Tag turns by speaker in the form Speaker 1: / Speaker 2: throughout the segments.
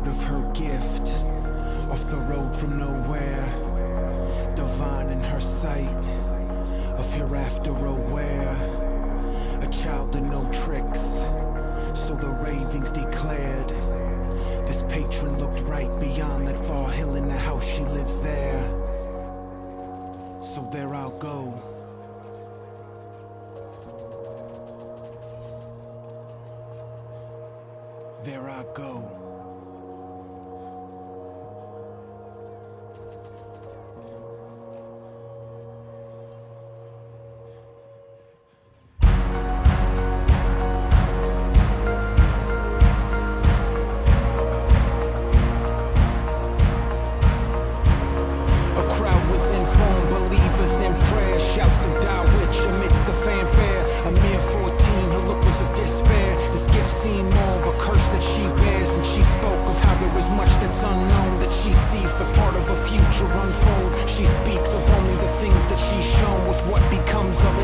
Speaker 1: out of her gift, off the road from nowhere, divine in her sight, of hereafter aware, a child of no tricks, so the ravings declared. This patron looked right beyond that far hill in the house, she lives there. So there I'll go. There I go.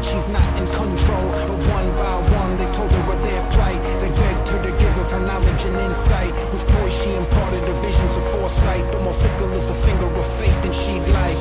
Speaker 1: She's not in control, but one by one they told her of their plight. They begged her to give of her knowledge and insight. With poise she imparted her visions of foresight, but more fickle is the finger of fate than she'd like.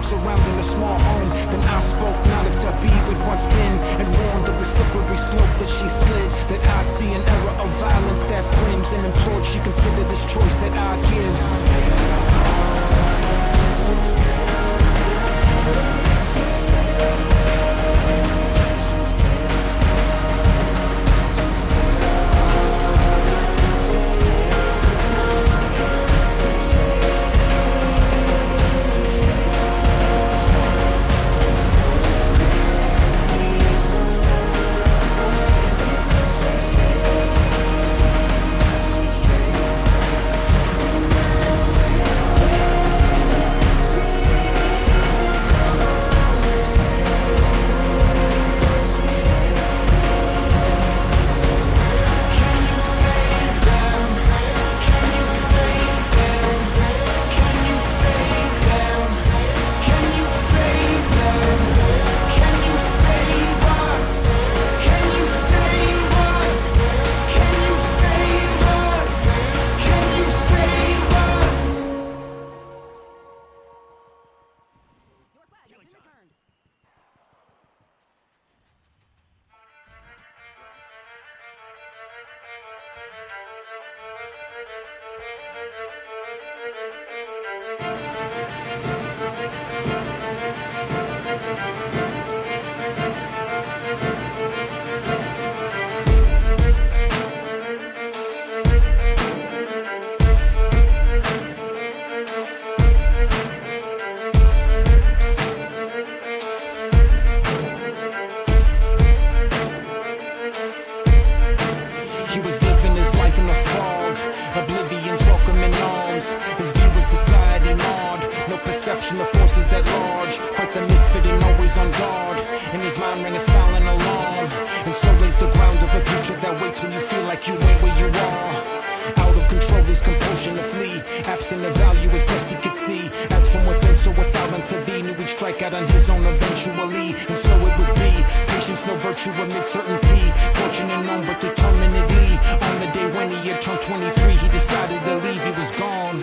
Speaker 1: Surrounding a small home, then I spoke not of to be but what's been, and warned of the slippery slope that she slid. That I see an era of violence that brims, and implored she consider this choice that I give. always on guard. In his mind rang a silent alarm, and so lays the ground of a future that waits when you feel like you ain't where you are. Out of control, his compulsion to flee, absent of value as best he could see. As from within, so without unto thee, knew he'd strike out on his own eventually, and so it would be. Patience, no virtue amid certainty, fortune unknown but determinedly. On the day when he had turned 23, he decided to leave, he was gone.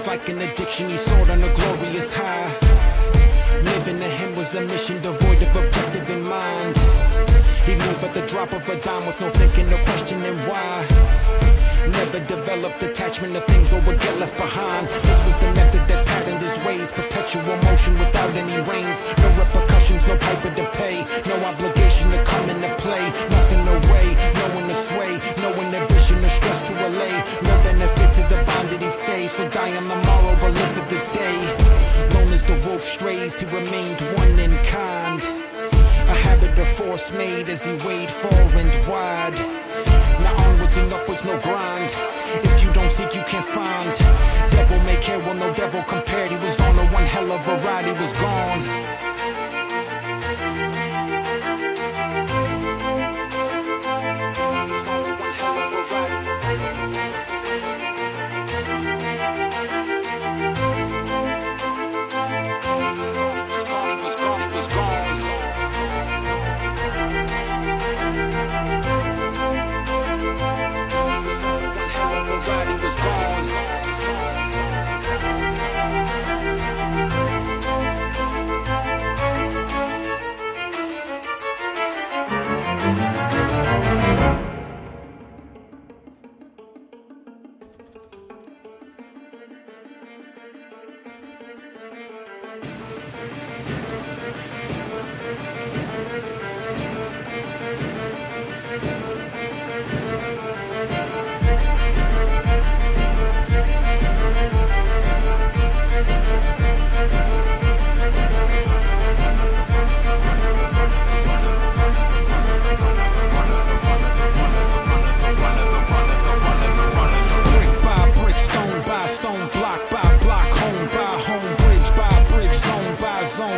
Speaker 1: Like an addiction, he soared on a glorious high. Living to him was a mission devoid of objective in mind. He'd move at the drop of a dime with no thinking or questioning why. Never developed attachment to things that would get left behind. This was the method that patterned his ways. Perpetual motion without any reins. No repercussions, no piper to pay. No obligation to come into play. Nothing away, no one to sway. No inhibition or stress to allay. No benefit to the bond that he'd say. So die on the morrow but live for this day. Lone as the wolf strays, he remained one in kind. A habit of force made as he weighed far and wide. Now onwards and upwards, no grind. If you don't seek, you can't find. Devil may care, well no devil compared. He was on a one hell of a ride, he was gone.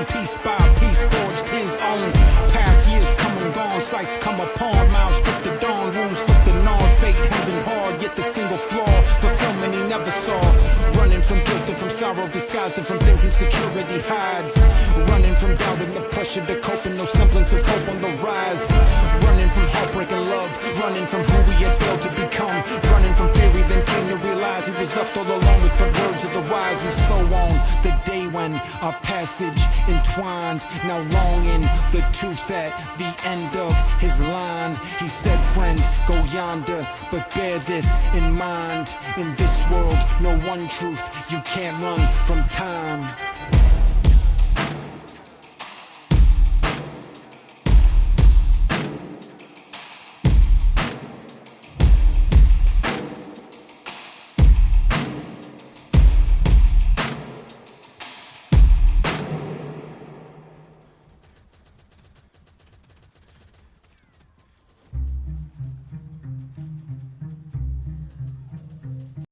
Speaker 1: Piece by piece forged his own path. Years come and gone, sights come upon, miles drifted on, wounds flipped and gnawed. Fate held him hard, yet the single flaw fulfillment he never saw. Running from guilt and from sorrow, disguised and from things insecurity hides. Running from doubt and the pressure to cope, and no semblance of hope on the rise. Running from heartbreak and love, running from who he had failed to become. Running from theory, then came to realize he was left all alone with the words of the wise. And so on, the day when our passage entwined, now longing the truth at the end of his line. He said, friend, go yonder, but bear this in mind. In this world, no one truth, you can't run from time.